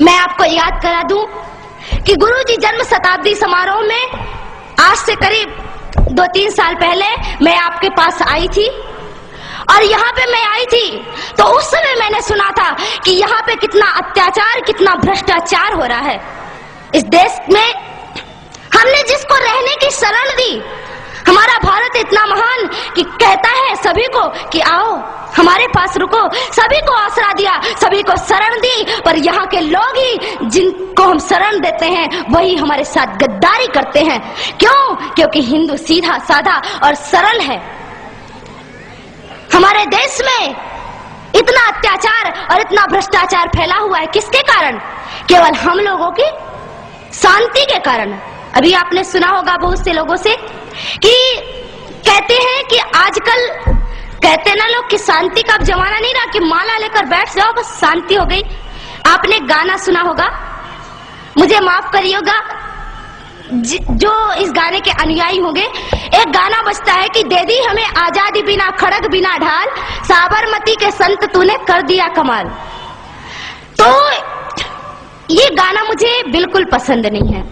मैं आपको याद करा दूं कि गुरुजी जन्म शताब्दी समारोह में आज से करीब 2-3 साल पहले मैं आपके पास आई थी और यहाँ पे मैं आई थी तो उस समय मैंने सुना था कि यहाँ पे कितना अत्याचार, कितना भ्रष्टाचार हो रहा है। इस देश में हमने जिसको रहने की शरण दी, हमारा भारत इतना महान कि कहता है सभी को कि आओ हमारे पास रुको, सभी को आसरा दिया, सभी को शरण दी, पर यहाँ के लोग ही जिनको हम शरण देते हैं वही हमारे साथ गद्दारी करते हैं। क्यों? क्योंकि हिंदू सीधा साधा और सरल है। हमारे देश में इतना अत्याचार और इतना भ्रष्टाचार फैला हुआ है, किसके कारण? केवल हम लोगों की शांति के कारण। अभी आपने सुना होगा बहुत से लोगों से कि कहते हैं कि आजकल कहते ना लोग कि शांति का अब जमाना नहीं रहा कि माला लेकर बैठ जाओ बस शांति हो गई। आपने गाना सुना होगा, मुझे माफ करिएगा जो इस गाने के अनुयायी होंगे, एक गाना बजता है कि दे दी हमें आजादी बिना खड़ग बिना ढाल, साबरमती के संत तूने कर दिया कमाल। तो ये गाना मुझे बिल्कुल पसंद नहीं है,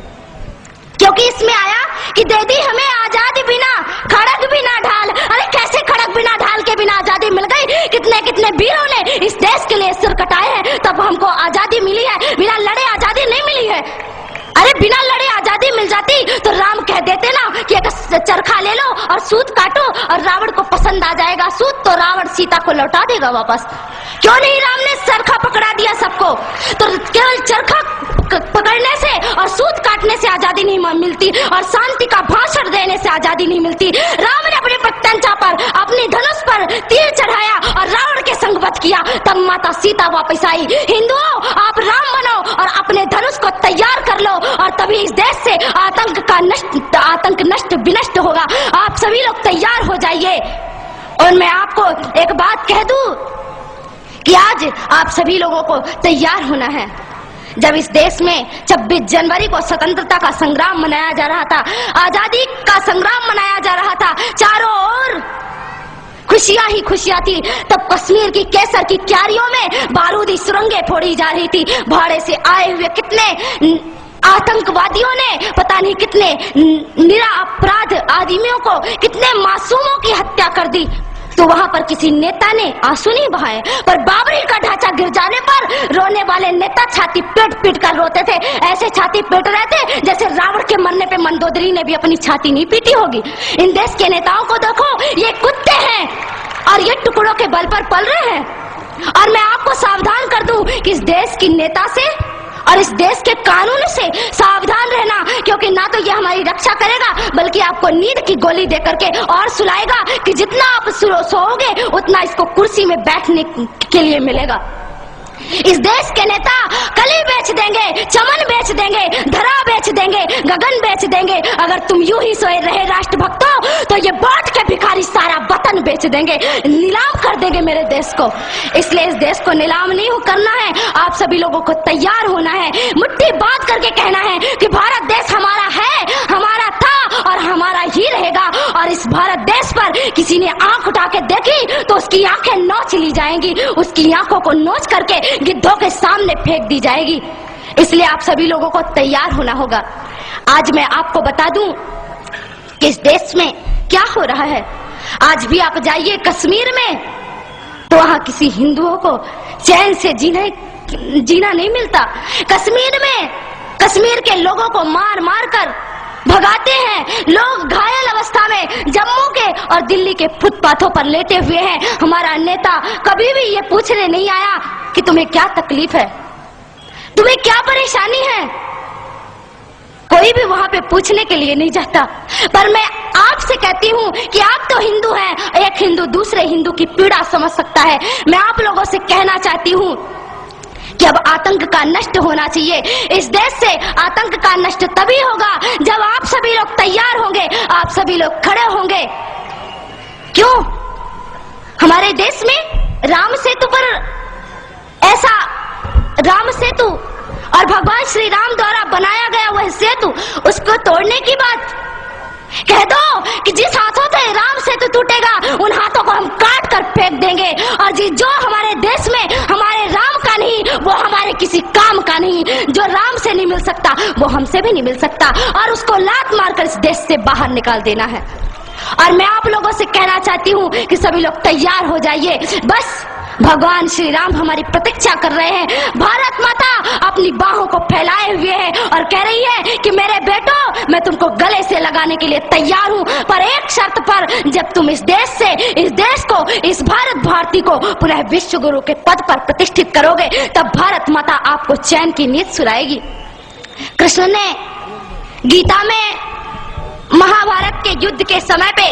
क्योंकि इसमें आया कि दे दी हमें आजादी बिना खड़ग बिना ढाल। अरे कैसे खड़ग बिना ढाल के बिना आजादी मिल गई? कितने कितने वीरों ने इस देश के लिए सिर कटाए हैं तब हमको आजादी मिली है, बिना लड़े आजादी नहीं मिली है। अरे बिना लड़े आजादी मिल जाती तो राम कह देते ना कि एक चरखा ले लो और सूत काटो और रावण को पसंद आ जाएगा सूत तो रावण सीता को लौटा देगा वापस। क्यों नहीं राम ने चरखा पकड़ा दिया सबको? तो केवल चरखा पकड़ने से और सूत काटने से आजादी नहीं मिलती और शांति का भाषण देने से आजादी नहीं मिलती। राम ने अपने प्रत्यंचा पर अपनी धनुष पर तीर चढ़ाया और रावण के संग वध किया, तब माता सीता वापस आई। हिंदुओं, आप राम बनो और अपने धनुष को तैयार कर लो और तभी इस देश से आतंक नष्ट विनष्ट होगा। आप सभी लोग तैयार हो जाइए। और मैं आपको एक बात कह दूं कि आज आप सभी लोगों को तैयार होना है। जब इस देश में 26 जनवरी को स्वतंत्रता का संग्राम मनाया जा रहा था, आजादी का संग्राम मनाया जा रहा था, चारों ओर खुशियां ही खुशियां थी, तब कश्मीर की केसर की क्यारियों में बारूदी सुरंगें फोड़ी जा रही थी। भाड़े से आए हुए कितने आतंकवादियों ने पता नहीं कितने निरपराध आदमियों को, कितने मासूमों की हत्या कर दी। तो वहां पर किसी नेता ने आंसू नहीं बहाए, पर बाबरी का ढांचा गिर जाने पर रोने वाले नेता छाती पीट पीट कर रोते थे। ऐसे छाती पीट रहे थे जैसे रावण के मरने पे मंदोदरी ने भी अपनी छाती नहीं पीटी होगी। इन देश के नेताओं को देखो, ये कुत्ते हैं और ये टुकड़ों के बल पर पल रहे हैं। और मैं आपको सावधान कर दूं कि इस देश की नेता से और इस देश के कानून से सावधान रहना, क्योंकि ना तो ये हमारी रक्षा करेगा बल्कि आपको नींद की गोली दे करके और सुलाएगा कि जितना आप सोओगे उतना इसको कुर्सी में बैठने के लिए मिलेगा। इस देश के नेता कली बेच देंगे, चमन बेच देंगे, धरा बेच देंगे, गगन बेच देंगे। अगर तुम यूं ही सोए रहे राष्ट्रभक्तों तो ये बांट के भिखारी सारा वतन बेच देंगे, नीलाम कर देंगे मेरे देश को। इसलिए इस देश को नीलाम नहीं करना है, आप सभी लोगों को तैयार होना है, मुट्ठी बांध करके कहना है कि भारत देश हमारा है, हमारा था और हमारा ही रहेगा। और इस भारत देश पर किसी ने आंख उठा के देखी तो उसकी आंखें नोच ली जाएंगी, उसकी आंखों को नोच करके गिद्धों के सामने फेंक दी जाएगी। इसलिए आप सभी लोगों को तैयार होना होगा। आज मैं आपको बता दूं कि इस देश में क्या हो रहा है। आज भी आप जाइए कश्मीर में तो वहां किसी हिंदुओं को चैन से जीना नहीं मिलता। कश्मीर में कश्मीर के लोगों को मार मार कर भगाते हैं। लोग घायल अवस्था में जम्मू के और दिल्ली के फुटपाथों पर लेटे हुए हैं। हमारा नेता कभी भी ये पूछने नहीं आया कि तुम्हें क्या तकलीफ है, तुम्हें क्या परेशानी है। कोई भी वहां पे पूछने के लिए नहीं जाता। पर मैं आपसे कहती हूँ कि आप तो हिंदू हैं, एक हिंदू दूसरे हिंदू की पीड़ा समझ सकता है। मैं आप लोगों से कहना चाहती हूँ कि अब आतंक का नष्ट होना चाहिए। इस देश से आतंक का नष्ट तभी होगा जब आप सभी लोग तैयार होंगे, आप सभी लोग खड़े होंगे। क्यों? हमारे देश में राम सेतु पर ऐसा राम सेतु और भगवान श्री राम द्वारा बनाया गया वह सेतु, उसको तोड़ने की बात कह दो कि जिस हाथों से राम सेतु टूटेगा उन हाथों को हम काट कर फेंक देंगे। और जो हमारे देश में हमारे राम का नहीं वो हमारे किसी काम का सकता नहीं, जो राम से नहीं मिल सकता वो हमसे भी नहीं मिल सकता, और उसको लात मारकर इस देश से बाहर निकाल देना है। और मैं आप लोगों से कहना चाहती हूँ कि सभी लोग तैयार हो जाइए। बस भगवान श्री राम हमारी प्रतीक्षा कर रहे हैं। भारत माता अपनी बाहों को फैलाए हुए है और कह रही है कि मेरे बेटो, मैं तुमको गले से लगाने के लिए तैयार हूँ, पर एक शर्त पर, जब तुम इस देश को, इस भारत भारती को पुनः विश्व गुरु के पद पर प्रतिष्ठित करोगे, तब भारत माता आपको चैन की नींद सुलाएगी। कृष्ण ने गीता में महाभारत के युद्ध के समय पे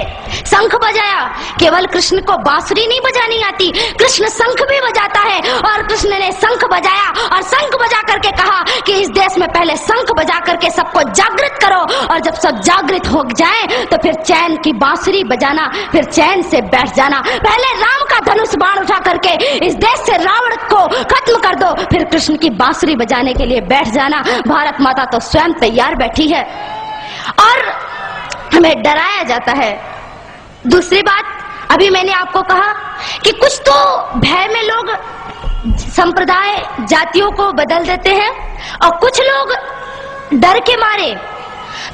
शंख बजाया। केवल कृष्ण को बांसुरी नहीं बजानी आती, कृष्ण शंख भी बजाता है। और कृष्ण ने शंख बजाया और शंख बजा करके कहा कि इस देश में पहले शंख बजा करके सबको जागृत करो, और जब सब जागृत हो जाए तो फिर चैन की बांसुरी बजाना, फिर चैन से बैठ जाना। पहले राम का धनुष बाण उठा करके इस देश से रावण को खत्म कर दो, फिर कृष्ण की बांसुरी बजाने के लिए बैठ जाना। भारत माता तो स्वयं तैयार बैठी है और हमें डराया जाता है। दूसरी बात, अभी मैंने आपको कहा कि कुछ तो भय में लोग संप्रदाय जातियों को बदल देते हैं और कुछ लोग डर के मारे।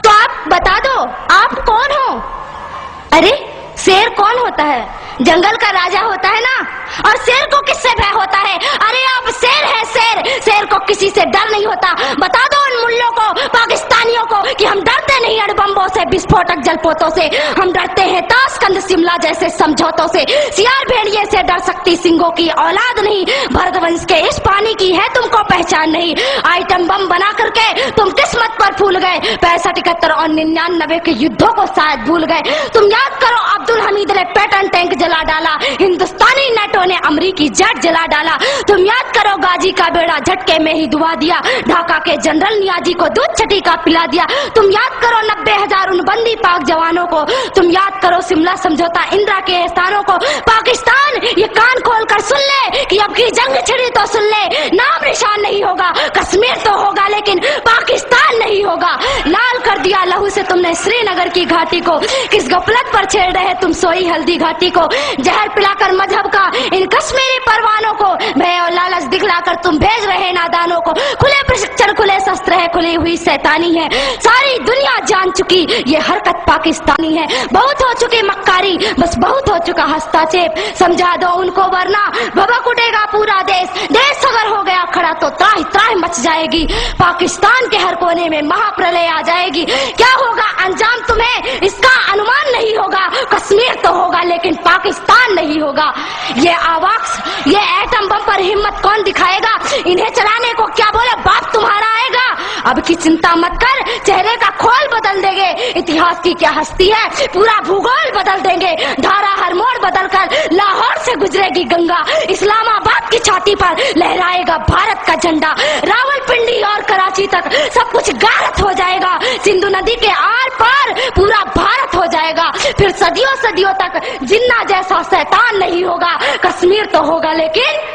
तो आप बता दो, आप कौन हो? अरे शेर कौन होता है? जंगल का राजा होता है ना। और शेर को किससे भय होता है? अरे आप शेर है, शेर को किसी से डर नहीं होता। बता दो उन मुल्लों को, पाकिस्तानियों को कि हम डरते नहीं अणुबम्बों से, विस्फोटक जलपोतों से, हम डरते हैं ताशकंद शिमला जैसे समझौतों से। सियार भेड़िए से डर सकती सिंगों की औलाद नहीं, भरतवंश के इस पानी की है तुमको पहचान नहीं। आइटम बम बना करके तुम किस्मत पर फूल गए, 65, 71 और 99 के युद्धों को शायद भूल गए। तुम याद करो, अब्दुल हमीद ने पैटर्न टैंक जला डाला, हिंदुस्तानी नेटो ने अमरीकी जेट जला डाला। तुम याद करो, गाजी का बेड़ा झटके में ही डुबा दिया, ढाका के जनरल नियाजी को दूध छठी का पिला दिया। तुम याद करो 90,000 उन बंदी पाक जवानों को। तुम याद करो शिमला समझौता, इंदिरा के एहसानों को। पाकिस्तान ये कान खोल कर सुन ले कि अब की जंग छिड़ी तो सुन ले, नाम निशान नहीं होगा, कश्मीर तो होगा लेकिन पाकिस्तान नहीं होगा। लाल कर दिया लहू से तुमने श्रीनगर की घाटी को, किस गफलत पर छेड़ रहे तुम सोई हल्दी घाटी को। जहर पिलाकर मजहब का इन कश्मीरी परवानों को, भय और लालच दिखलाकर तुम भेज रहे नादानों को। खुले प्रशिक्षण, खुले शस्त्र है, खुली हुई शैतानी है, सारी दुनिया जान चुकी ये हरकत पाकिस्तानी है। बहुत हो चुकी मक्कारी, बस बहुत हो चुका हस्तक्षेप, समझा दो उनको वरना भभक उठेगा पूरा देश। देश अगर हो गया खड़ा तो त्राहि त्राहि मच जाएगी, पाकिस्तान के हर कोने में महाप्रलय आ जाएगी। क्या होगा अंजाम तुम्हें इसका अनुमान नहीं होगा। कश्मीर तो होगा लेकिन पाकिस्तान नहीं होगा। ये आवाक्स, ये एटम बम पर हिम्मत कौन दिखाएगा? इन्हें चलाने को क्या बोले बाप तुम्हारा आएगा। अब की चिंता मत कर, चेहरे का खोल बदल देंगे। इतिहास की क्या हस्ती है, पूरा भूगोल बदल देंगे। धारा हर मोड़ बदल कर लाहौर से गुजरेगी गंगा, इस्लामाबाद की छाती पर लहराएगा भारत का झंडा। रावलपिंडी और कराची तक सब कुछ गारत हो जाएगा, सिंधु नदी के आर पार पूरा भारत हो जाएगा। फिर सदियों सदियों तक जिन्ना जैसा शैतान नहीं होगा। कश्मीर तो होगा लेकिन